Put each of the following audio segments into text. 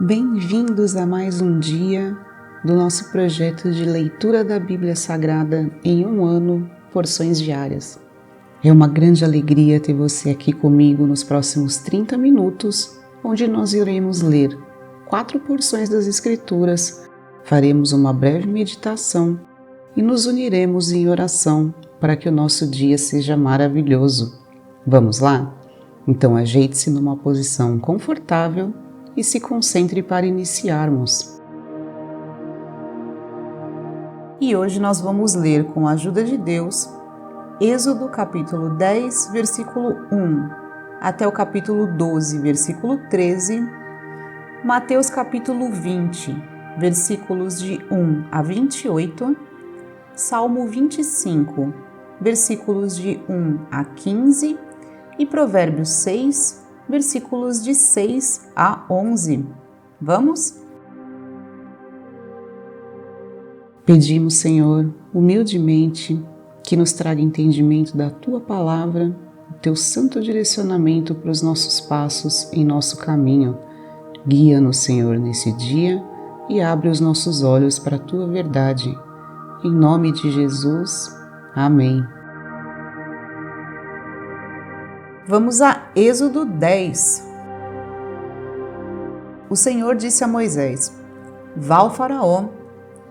Bem-vindos a mais um dia do nosso projeto de leitura da Bíblia Sagrada em um ano, porções diárias. É uma grande alegria ter você aqui comigo nos próximos 30 minutos, onde nós iremos ler 4 porções das Escrituras, faremos uma breve meditação e nos uniremos em oração para que o nosso dia seja maravilhoso. Vamos lá? Então ajeite-se numa posição confortável e se concentre para iniciarmos. E hoje nós vamos ler, com a ajuda de Deus, Êxodo capítulo 10, versículo 1, até o capítulo 12, versículo 13, Mateus capítulo 20, versículos de 1 a 28, Salmo 25, versículos de 1 a 15 e Provérbios 6, versículos de 6 a 11. Vamos? Pedimos, Senhor, humildemente, que nos traga entendimento da Tua Palavra, o Teu santo direcionamento para os nossos passos em nosso caminho. Guia-nos, Senhor, nesse dia e abre os nossos olhos para a Tua verdade. Em nome de Jesus. Amém. Vamos a Êxodo 10. O Senhor disse a Moisés: Vá ao Faraó,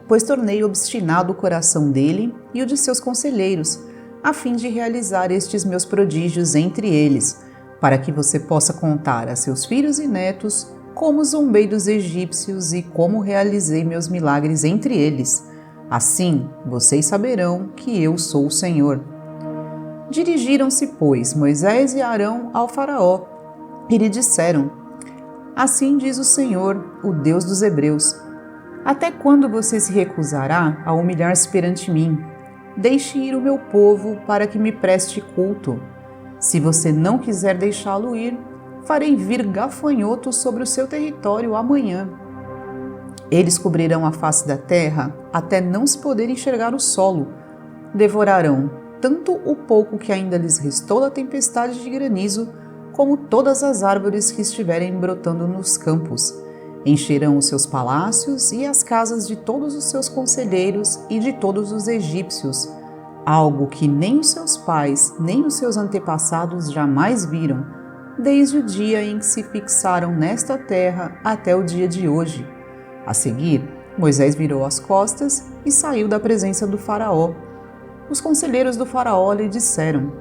pois tornei obstinado o coração dele e o de seus conselheiros, a fim de realizar estes meus prodígios entre eles, para que você possa contar a seus filhos e netos como zombei dos egípcios e como realizei meus milagres entre eles. Assim, vocês saberão que eu sou o Senhor. Dirigiram-se, pois, Moisés e Arão ao Faraó e lhe disseram: Assim diz o Senhor, o Deus dos Hebreus: Até quando você se recusará a humilhar-se perante mim? Deixe ir o meu povo para que me preste culto. Se você não quiser deixá-lo ir, farei vir gafanhotos sobre o seu território amanhã. Eles cobrirão a face da terra até não se poder enxergar o solo. Devorarão tanto o pouco que ainda lhes restou da tempestade de granizo, como todas as árvores que estiverem brotando nos campos. Encherão os seus palácios e as casas de todos os seus conselheiros e de todos os egípcios, algo que nem os seus pais, nem os seus antepassados jamais viram, desde o dia em que se fixaram nesta terra até o dia de hoje. A seguir, Moisés virou as costas e saiu da presença do Faraó. Os conselheiros do Faraó lhe disseram: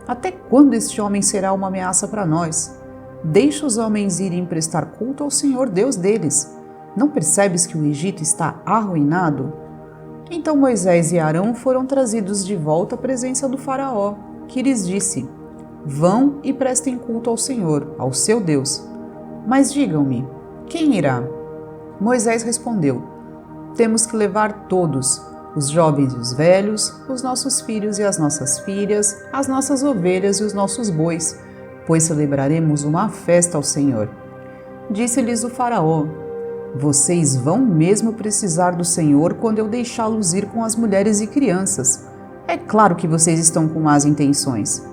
Até quando este homem será uma ameaça para nós? Deixa os homens irem prestar culto ao Senhor Deus deles. Não percebes que o Egito está arruinado? Então Moisés e Arão foram trazidos de volta à presença do Faraó, que lhes disse: Vão e prestem culto ao Senhor, ao seu Deus. Mas digam-me, quem irá? Moisés respondeu: Temos que levar todos, os jovens e os velhos, os nossos filhos e as nossas filhas, as nossas ovelhas e os nossos bois, pois celebraremos uma festa ao Senhor. Disse-lhes o Faraó: Vocês vão mesmo precisar do Senhor quando eu deixá-los ir com as mulheres e crianças. É claro que vocês estão com más intenções.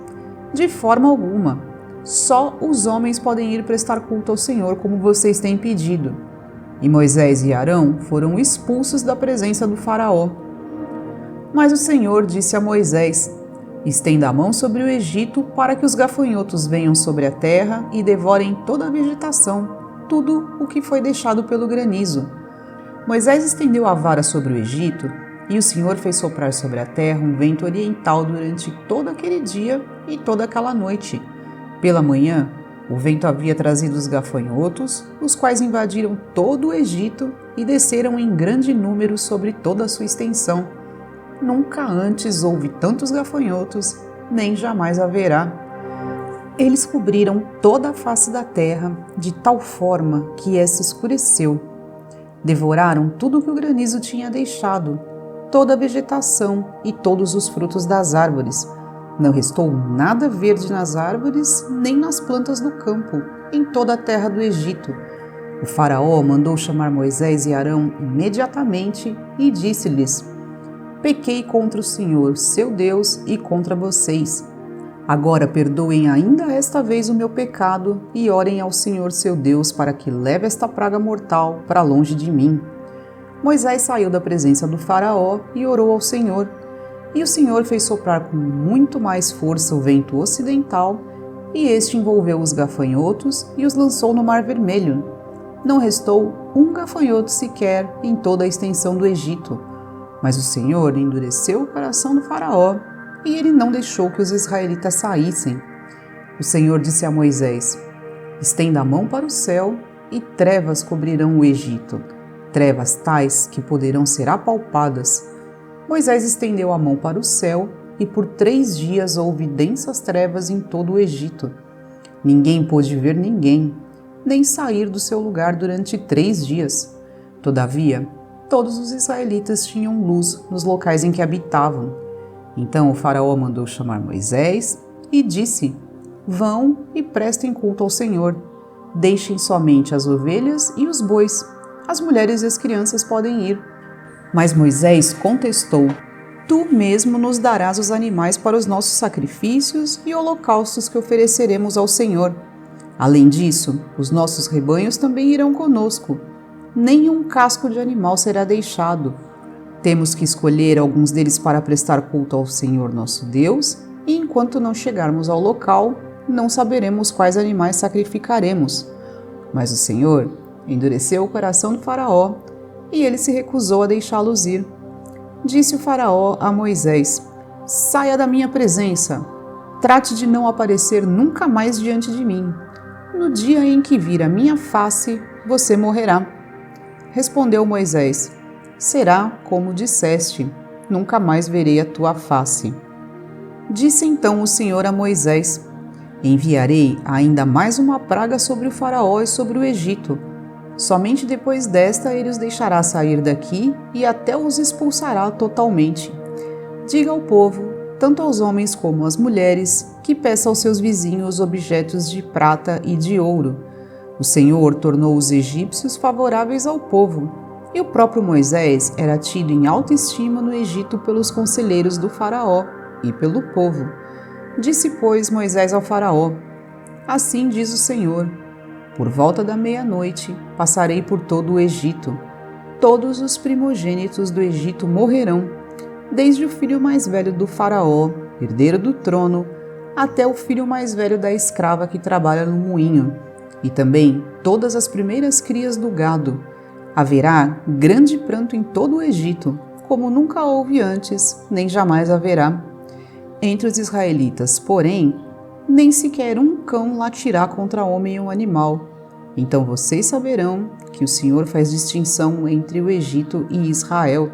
De forma alguma. Só os homens podem ir prestar culto ao Senhor como vocês têm pedido. E Moisés e Arão foram expulsos da presença do Faraó. Mas o Senhor disse a Moisés: Estenda a mão sobre o Egito para que os gafanhotos venham sobre a terra e devorem toda a vegetação, tudo o que foi deixado pelo granizo. Moisés estendeu a vara sobre o Egito e o Senhor fez soprar sobre a terra um vento oriental durante todo aquele dia e toda aquela noite. Pela manhã, o vento havia trazido os gafanhotos, os quais invadiram todo o Egito e desceram em grande número sobre toda a sua extensão. Nunca antes houve tantos gafanhotos, nem jamais haverá. Eles cobriram toda a face da terra, de tal forma que essa escureceu. Devoraram tudo o que o granizo tinha deixado, toda a vegetação e todos os frutos das árvores. Não restou nada verde nas árvores, nem nas plantas do campo, em toda a terra do Egito. O Faraó mandou chamar Moisés e Arão imediatamente e disse-lhes: Pequei contra o Senhor, seu Deus, e contra vocês. Agora perdoem ainda esta vez o meu pecado e orem ao Senhor seu Deus para que leve esta praga mortal para longe de mim. Moisés saiu da presença do faraó e orou ao Senhor. E o Senhor fez soprar com muito mais força o vento ocidental, e este envolveu os gafanhotos e os lançou no Mar Vermelho. Não restou um gafanhoto sequer em toda a extensão do Egito. Mas o Senhor endureceu o coração do faraó, e ele não deixou que os israelitas saíssem. O Senhor disse a Moisés: estenda a mão para o céu, e trevas cobrirão o Egito, trevas tais que poderão ser apalpadas. Moisés estendeu a mão para o céu, e por 3 dias houve densas trevas em todo o Egito. Ninguém pôde ver ninguém, nem sair do seu lugar durante 3 dias. Todavia, todos os israelitas tinham luz nos locais em que habitavam. Então o faraó mandou chamar Moisés e disse: vão e prestem culto ao Senhor. Deixem somente as ovelhas e os bois. As mulheres e as crianças podem ir. Mas Moisés contestou: tu mesmo nos darás os animais para os nossos sacrifícios e holocaustos que ofereceremos ao Senhor. Além disso, os nossos rebanhos também irão conosco. Nenhum casco de animal será deixado. Temos que escolher alguns deles para prestar culto ao Senhor nosso Deus, e enquanto não chegarmos ao local, não saberemos quais animais sacrificaremos. Mas o Senhor endureceu o coração do faraó, e ele se recusou a deixá-los ir. Disse o faraó a Moisés: saia da minha presença, trate de não aparecer nunca mais diante de mim. No dia em que vir a minha face, você morrerá. Respondeu Moisés: será como disseste, nunca mais verei a tua face. Disse então o Senhor a Moisés: enviarei ainda mais uma praga sobre o faraó e sobre o Egito. Somente depois desta ele os deixará sair daqui e até os expulsará totalmente. Diga ao povo, tanto aos homens como às mulheres, que peça aos seus vizinhos objetos de prata e de ouro. O Senhor tornou os egípcios favoráveis ao povo, e o próprio Moisés era tido em alta estima no Egito pelos conselheiros do faraó e pelo povo. Disse, pois, Moisés ao faraó: assim diz o Senhor: por volta da meia-noite passarei por todo o Egito. Todos os primogênitos do Egito morrerão, desde o filho mais velho do faraó, herdeiro do trono, até o filho mais velho da escrava que trabalha no moinho, e também todas as primeiras crias do gado. Haverá grande pranto em todo o Egito, como nunca houve antes, nem jamais haverá. Entre os israelitas, porém, nem sequer um cão latirá contra homem ou animal. Então vocês saberão que o Senhor faz distinção entre o Egito e Israel.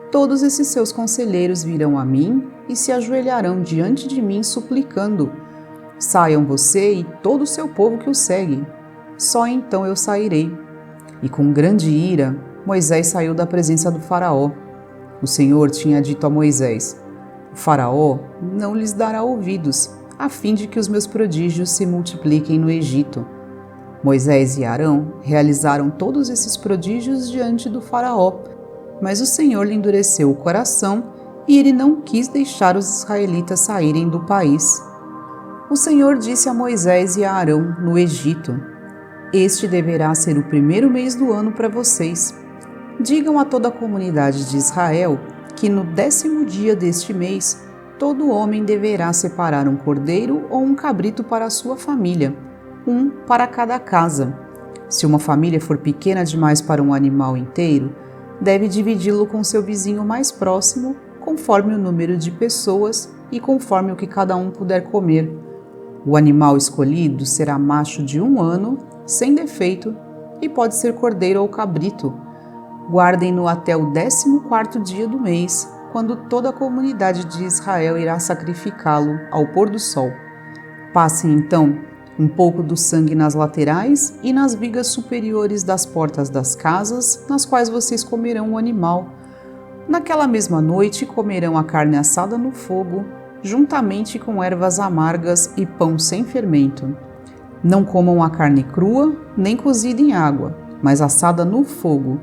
Todos esses seus conselheiros virão a mim e se ajoelharão diante de mim suplicando: saiam você e todo o seu povo que o segue. Só então eu sairei. E com grande ira, Moisés saiu da presença do faraó. O Senhor tinha dito a Moisés: o faraó não lhes dará ouvidos, a fim de que os meus prodígios se multipliquem no Egito. Moisés e Arão realizaram todos esses prodígios diante do faraó, mas o Senhor lhe endureceu o coração e ele não quis deixar os israelitas saírem do país. O Senhor disse a Moisés e a Arão no Egito: este deverá ser o primeiro mês do ano para vocês. Digam a toda a comunidade de Israel que no 10º dia deste mês, todo homem deverá separar um cordeiro ou um cabrito para a sua família, um para cada casa. Se uma família for pequena demais para um animal inteiro, deve dividi-lo com seu vizinho mais próximo, conforme o número de pessoas e conforme o que cada um puder comer. O animal escolhido será macho de 1 ano, sem defeito, e pode ser cordeiro ou cabrito. Guardem-no até o 14º dia do mês, quando toda a comunidade de Israel irá sacrificá-lo ao pôr do sol. Passem então um pouco do sangue nas laterais e nas vigas superiores das portas das casas, nas quais vocês comerão o animal. Naquela mesma noite comerão a carne assada no fogo, juntamente com ervas amargas e pão sem fermento. Não comam a carne crua, nem cozida em água, mas assada no fogo,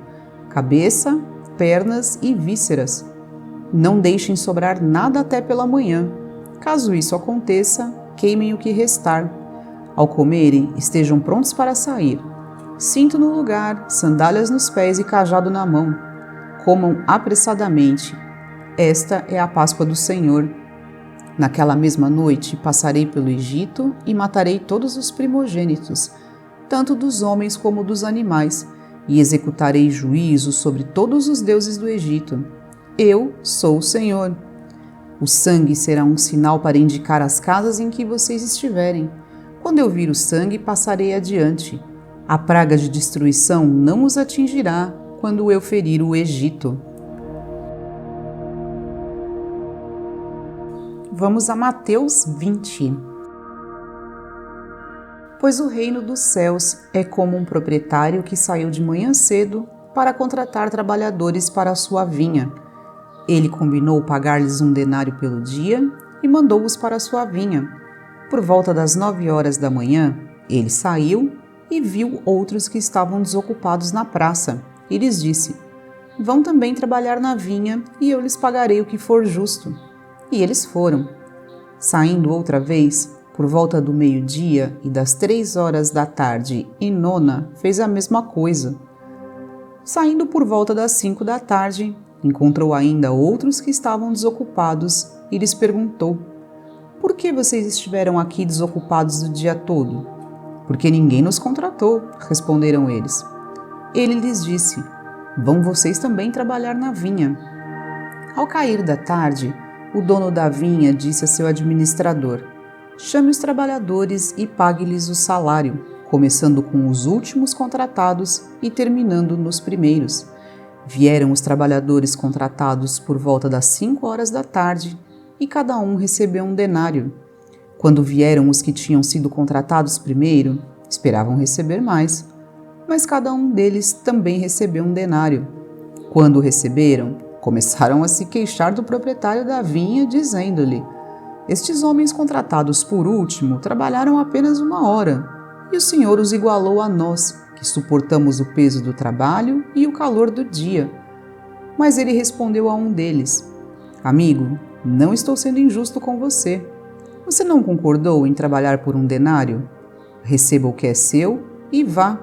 cabeça, pernas e vísceras. Não deixem sobrar nada até pela manhã. Caso isso aconteça, queimem o que restar. Ao comerem, estejam prontos para sair. Cinto no lugar, sandálias nos pés e cajado na mão. Comam apressadamente. Esta é a Páscoa do Senhor. Naquela mesma noite passarei pelo Egito e matarei todos os primogênitos, tanto dos homens como dos animais, e executarei juízo sobre todos os deuses do Egito. Eu sou o Senhor. O sangue será um sinal para indicar as casas em que vocês estiverem. Quando eu vir o sangue, passarei adiante. A praga de destruição não os atingirá quando eu ferir o Egito. Vamos a Mateus 20. Pois o reino dos céus é como um proprietário que saiu de manhã cedo para contratar trabalhadores para a sua vinha. Ele combinou pagar-lhes 1 denário pelo dia e mandou-os para a sua vinha. Por volta das 9 horas da manhã, ele saiu e viu outros que estavam desocupados na praça, e lhes disse: Vão também trabalhar na vinha, e eu lhes pagarei o que for justo. E eles foram. Saindo outra vez, por volta do meio-dia e das 3 horas da tarde e nona, fez a mesma coisa. Saindo por volta das 5 da tarde, encontrou ainda outros que estavam desocupados e lhes perguntou: Por que vocês estiveram aqui desocupados o dia todo? Porque ninguém nos contratou, responderam eles. Ele lhes disse: Vão vocês também trabalhar na vinha. Ao cair da tarde, o dono da vinha disse a seu administrador: Chame os trabalhadores e pague-lhes o salário, começando com os últimos contratados e terminando nos primeiros. Vieram os trabalhadores contratados por volta das 5 horas da tarde e cada um recebeu 1 denário. Quando vieram os que tinham sido contratados primeiro, esperavam receber mais, mas cada um deles também recebeu 1 denário. Quando o receberam, começaram a se queixar do proprietário da vinha, dizendo-lhe: Estes homens contratados por último trabalharam apenas 1 hora, e o Senhor os igualou a nós, que suportamos o peso do trabalho e o calor do dia. Mas ele respondeu a um deles: Amigo, não estou sendo injusto com você. Você não concordou em trabalhar por 1 denário? Receba o que é seu e vá.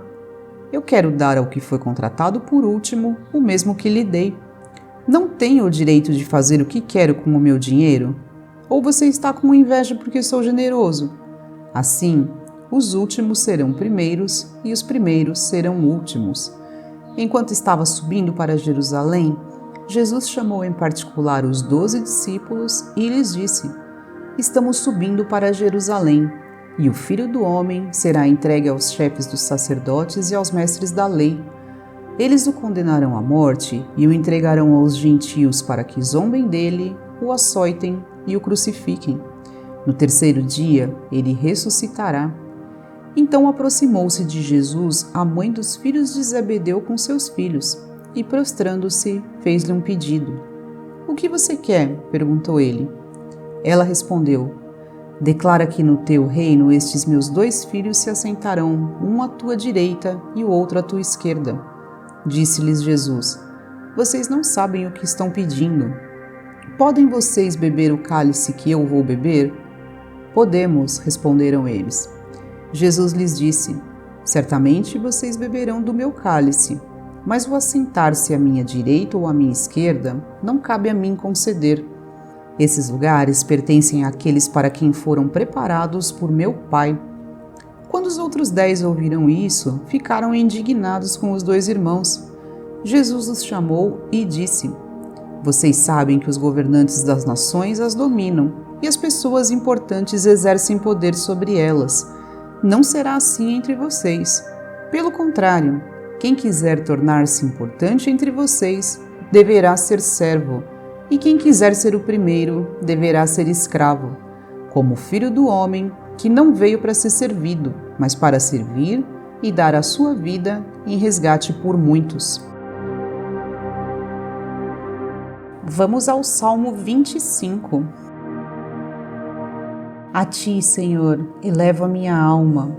Eu quero dar ao que foi contratado por último o mesmo que lhe dei. Não tenho o direito de fazer o que quero com o meu dinheiro? Ou você está com inveja porque sou generoso? Assim, os últimos serão primeiros e os primeiros serão últimos. Enquanto estava subindo para Jerusalém, Jesus chamou em particular os 12 discípulos e lhes disse: Estamos subindo para Jerusalém, e o Filho do Homem será entregue aos chefes dos sacerdotes e aos mestres da lei. Eles o condenarão à morte e o entregarão aos gentios para que zombem dele, o açoitem e o crucifiquem. No 3º dia, ele ressuscitará. Então aproximou-se de Jesus a mãe dos filhos de Zebedeu com seus filhos, e prostrando-se, fez-lhe um pedido. O que você quer? Perguntou ele. Ela respondeu: Declara que no teu reino estes meus 2 filhos se assentarão, um à tua direita e o outro à tua esquerda. Disse-lhes Jesus: Vocês não sabem o que estão pedindo. Podem vocês beber o cálice que eu vou beber? Podemos, responderam eles. Jesus lhes disse: Certamente vocês beberão do meu cálice, mas o assentar-se à minha direita ou à minha esquerda não cabe a mim conceder. Esses lugares pertencem àqueles para quem foram preparados por meu Pai. Quando os outros 10 ouviram isso, ficaram indignados com os 2 irmãos. Jesus os chamou e disse: Vocês sabem que os governantes das nações as dominam e as pessoas importantes exercem poder sobre elas. Não será assim entre vocês. Pelo contrário, quem quiser tornar-se importante entre vocês deverá ser servo, e quem quiser ser o primeiro deverá ser escravo, como o Filho do Homem, que não veio para ser servido, mas para servir e dar a sua vida em resgate por muitos. Vamos ao Salmo 25. A ti, Senhor, elevo a minha alma.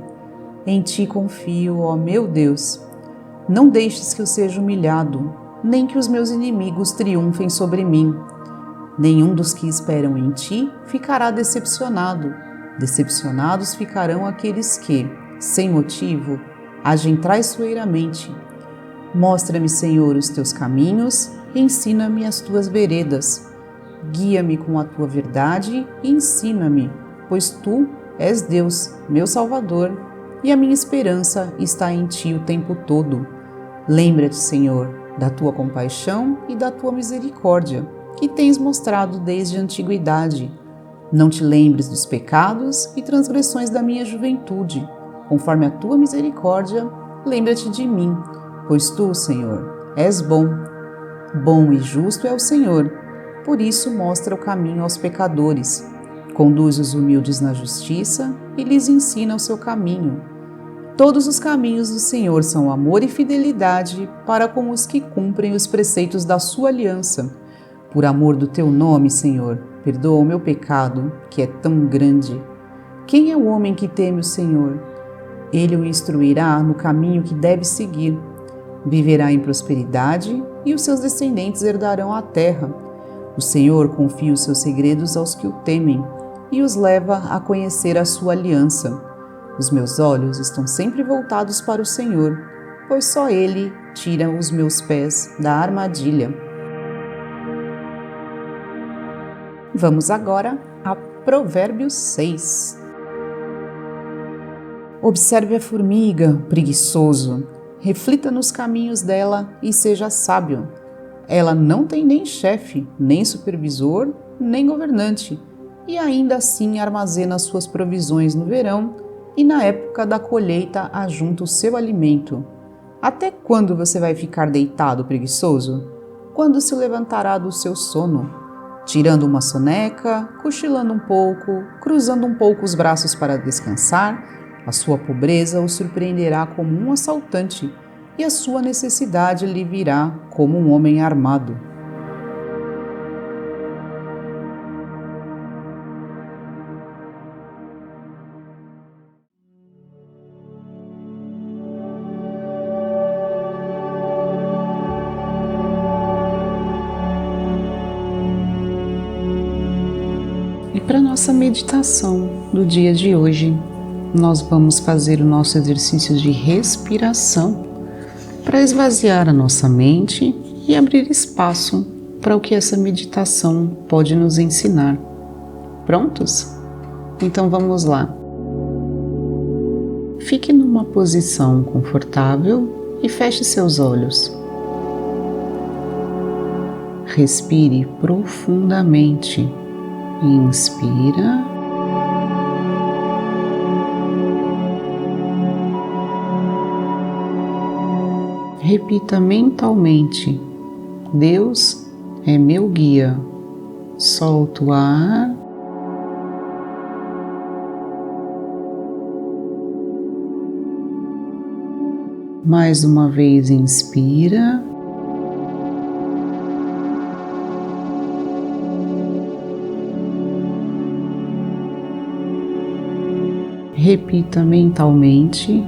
Em ti confio, ó meu Deus. Não deixes que eu seja humilhado, nem que os meus inimigos triunfem sobre mim. Nenhum dos que esperam em ti ficará decepcionado. Decepcionados ficarão aqueles que, sem motivo, agem traiçoeiramente. Mostra-me, Senhor, os teus caminhos e ensina-me as tuas veredas. Guia-me com a tua verdade e ensina-me, pois tu és Deus, meu Salvador, e a minha esperança está em ti o tempo todo. Lembra-te, Senhor, da tua compaixão e da tua misericórdia, que tens mostrado desde a antiguidade. Não te lembres dos pecados e transgressões da minha juventude. Conforme a tua misericórdia, lembra-te de mim, pois tu, Senhor, és bom. Bom e justo é o Senhor, por isso mostra o caminho aos pecadores. Conduz os humildes na justiça e lhes ensina o seu caminho. Todos os caminhos do Senhor são amor e fidelidade para com os que cumprem os preceitos da sua aliança. Por amor do teu nome, Senhor, perdoa o meu pecado, que é tão grande. Quem é o homem que teme o Senhor? Ele o instruirá no caminho que deve seguir. Viverá em prosperidade e os seus descendentes herdarão a terra. O Senhor confia os seus segredos aos que o temem e os leva a conhecer a sua aliança. Os meus olhos estão sempre voltados para o Senhor, pois só Ele tira os meus pés da armadilha. Vamos agora a Provérbios 6. Observe a formiga, preguiçoso. Reflita nos caminhos dela e seja sábio. Ela não tem nem chefe, nem supervisor, nem governante, e ainda assim armazena suas provisões no verão e na época da colheita ajunta o seu alimento. Até quando você vai ficar deitado, preguiçoso? Quando se levantará do seu sono? Tirando uma soneca, cochilando um pouco, cruzando um pouco os braços para descansar, a sua pobreza o surpreenderá como um assaltante e a sua necessidade lhe virá como um homem armado. E para nossa meditação do dia de hoje, nós vamos fazer o nosso exercício de respiração para esvaziar a nossa mente e abrir espaço para o que essa meditação pode nos ensinar. Prontos? Então vamos lá. Fique numa posição confortável e feche seus olhos. Respire profundamente. Inspira. Repita mentalmente: Deus é meu guia. Solta o ar. Mais uma vez, inspira. Repita mentalmente: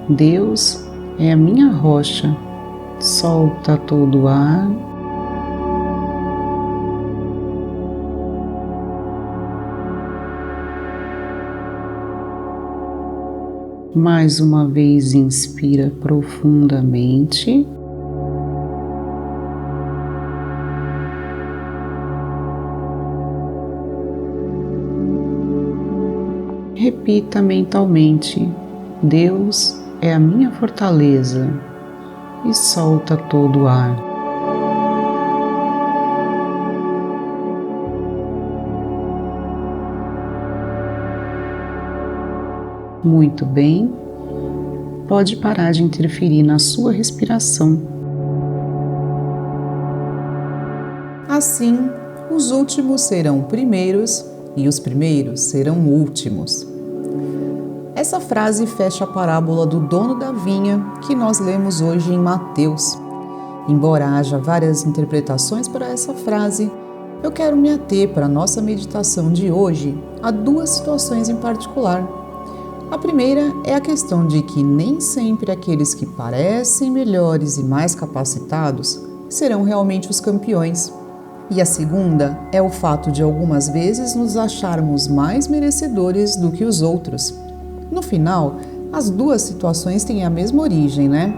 Deus é a minha rocha. Solta todo o ar. Mais uma vez, inspira profundamente. Repita mentalmente: Deus é a minha fortaleza, e solta todo o ar. Muito bem, pode parar de interferir na sua respiração. Assim, os últimos serão primeiros e os primeiros serão últimos. Essa frase fecha a parábola do dono da vinha que nós lemos hoje em Mateus. Embora haja várias interpretações para essa frase, eu quero me ater para a nossa meditação de hoje a duas situações em particular. A primeira é a questão de que nem sempre aqueles que parecem melhores e mais capacitados serão realmente os campeões. E a segunda é o fato de algumas vezes nos acharmos mais merecedores do que os outros. No final, as duas situações têm a mesma origem, né?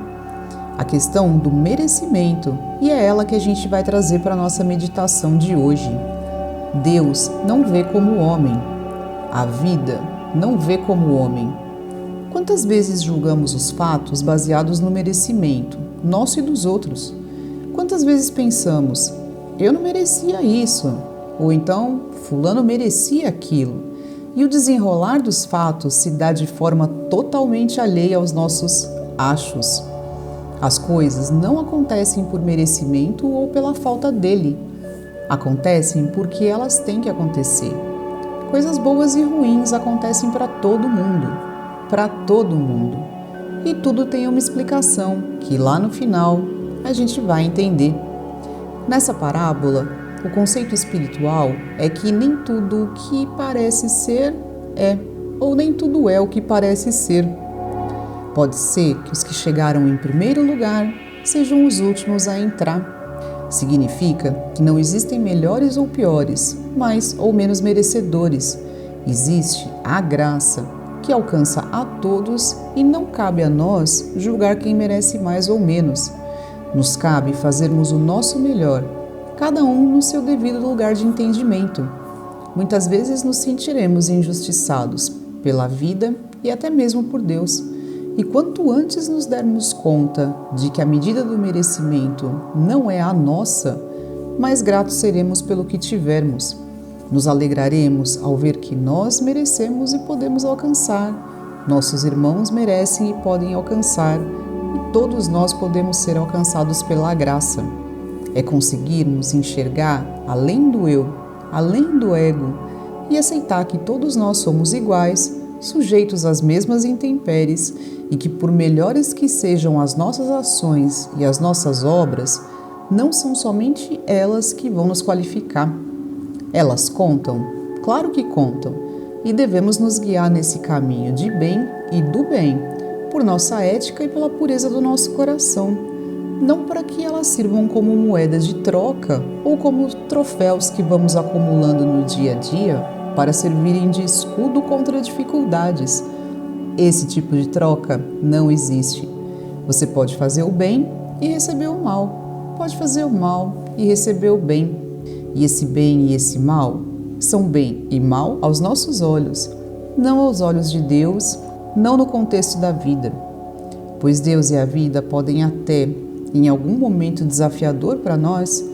A questão do merecimento, e é ela que a gente vai trazer para a nossa meditação de hoje. Deus não vê como homem. A vida não vê como homem. Quantas vezes julgamos os fatos baseados no merecimento, nosso e dos outros? Quantas vezes pensamos, eu não merecia isso, ou então, fulano merecia aquilo, e o desenrolar dos fatos se dá de forma totalmente alheia aos nossos achos. As coisas não acontecem por merecimento ou pela falta dele. Acontecem porque elas têm que acontecer. Coisas boas e ruins acontecem para todo mundo. Para todo mundo. E tudo tem uma explicação que lá no final a gente vai entender. Nessa parábola, o conceito espiritual é que nem tudo o que parece ser é, ou nem tudo é o que parece ser. Pode ser que os que chegaram em primeiro lugar sejam os últimos a entrar. Significa que não existem melhores ou piores, mais ou menos merecedores. Existe a graça, que alcança a todos e não cabe a nós julgar quem merece mais ou menos. Nos cabe fazermos o nosso melhor, cada um no seu devido lugar de entendimento. Muitas vezes nos sentiremos injustiçados pela vida e até mesmo por Deus. E quanto antes nos dermos conta de que a medida do merecimento não é a nossa, mais gratos seremos pelo que tivermos. Nos alegraremos ao ver que nós merecemos e podemos alcançar. Nossos irmãos merecem e podem alcançar. E todos nós podemos ser alcançados pela graça. É conseguirmos enxergar além do eu, além do ego, e aceitar que todos nós somos iguais, sujeitos às mesmas intempéries e que, por melhores que sejam as nossas ações e as nossas obras, não são somente elas que vão nos qualificar. Elas contam? Claro que contam, e devemos nos guiar nesse caminho de bem e do bem, por nossa ética e pela pureza do nosso coração, não para que elas sirvam como moedas de troca ou como troféus que vamos acumulando no dia a dia para servirem de escudo contra dificuldades. Esse tipo de troca não existe. Você pode fazer o bem e receber o mal. Pode fazer o mal e receber o bem. E esse bem e esse mal são bem e mal aos nossos olhos, não aos olhos de Deus, não no contexto da vida. Pois Deus e a vida podem até, em algum momento desafiador para nós,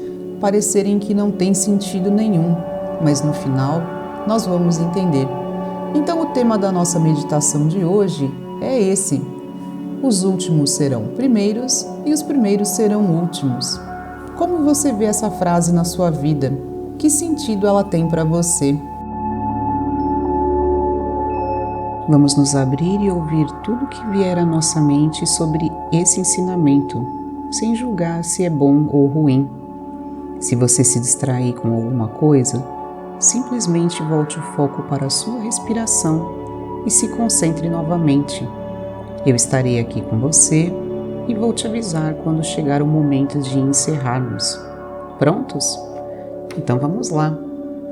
parecerem que não tem sentido nenhum, mas no final nós vamos entender. Então o tema da nossa meditação de hoje é esse: os últimos serão primeiros e os primeiros serão últimos. Como você vê essa frase na sua vida? Que sentido ela tem para você? Vamos nos abrir e ouvir tudo que vier à nossa mente sobre esse ensinamento, sem julgar se é bom ou ruim. Se você se distrair com alguma coisa, simplesmente volte o foco para a sua respiração e se concentre novamente. Eu estarei aqui com você e vou te avisar quando chegar o momento de encerrarmos. Prontos? Então vamos lá.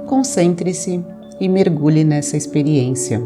Concentre-se e mergulhe nessa experiência.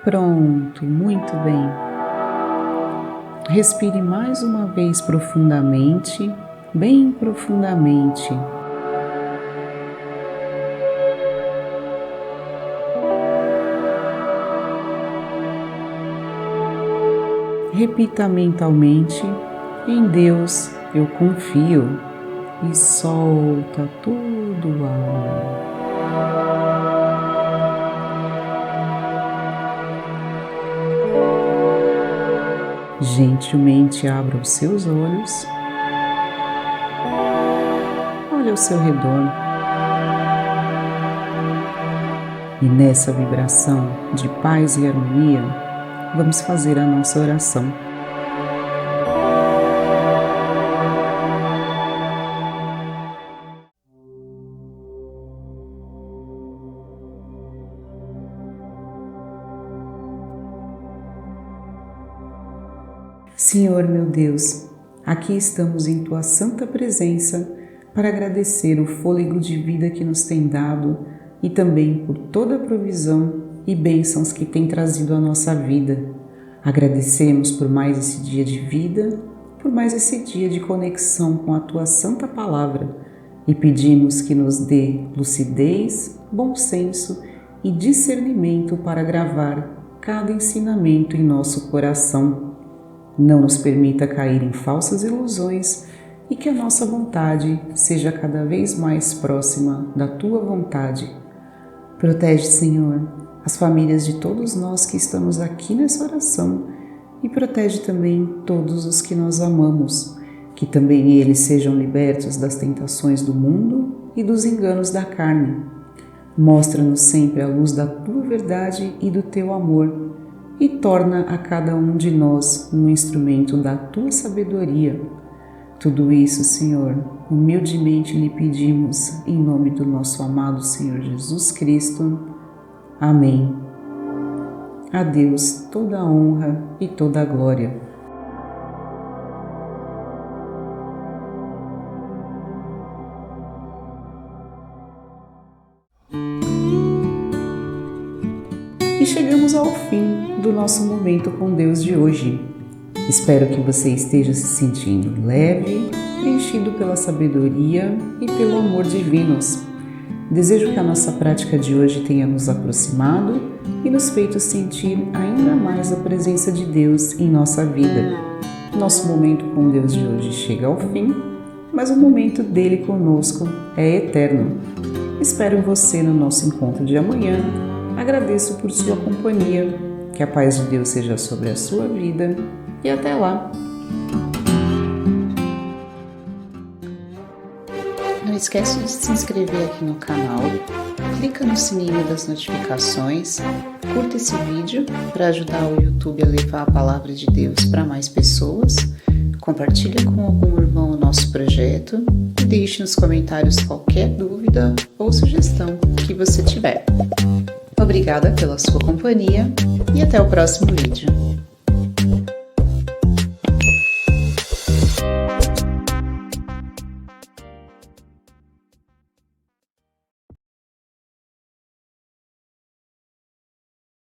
Pronto, muito bem. Respire mais uma vez profundamente, bem profundamente. Repita mentalmente: em Deus eu confio, e solta todo o ar. Gentilmente abra os seus olhos, olhe ao seu redor e nessa vibração de paz e harmonia, vamos fazer a nossa oração. Senhor meu Deus, aqui estamos em Tua santa presença para agradecer o fôlego de vida que nos tem dado e também por toda a provisão e bênçãos que tem trazido à nossa vida. Agradecemos por mais esse dia de vida, por mais esse dia de conexão com a Tua santa palavra e pedimos que nos dê lucidez, bom senso e discernimento para gravar cada ensinamento em nosso coração. Não nos permita cair em falsas ilusões e que a nossa vontade seja cada vez mais próxima da Tua vontade. Protege, Senhor, as famílias de todos nós que estamos aqui nessa oração e protege também todos os que nós amamos, que também eles sejam libertos das tentações do mundo e dos enganos da carne. Mostra-nos sempre a luz da Tua verdade e do Teu amor, e torna a cada um de nós um instrumento da Tua sabedoria. Tudo isso, Senhor, humildemente lhe pedimos em nome do nosso amado Senhor Jesus Cristo. Amém. A Deus toda a honra e toda a glória. E chegamos ao fim do nosso momento com Deus de hoje. Espero que você esteja se sentindo leve, preenchido pela sabedoria e pelo amor divinos. Desejo que a nossa prática de hoje tenha nos aproximado e nos feito sentir ainda mais a presença de Deus em nossa vida. Nosso momento com Deus de hoje chega ao fim, mas o momento dele conosco é eterno. Espero você no nosso encontro de amanhã. Agradeço por sua companhia, que a paz de Deus seja sobre a sua vida e até lá! Não esquece de se inscrever aqui no canal, clica no sininho das notificações, curta esse vídeo para ajudar o YouTube a levar a palavra de Deus para mais pessoas, compartilha com algum irmão o nosso projeto e deixe nos comentários qualquer dúvida ou sugestão que você tiver. Obrigada pela sua companhia e até o próximo vídeo.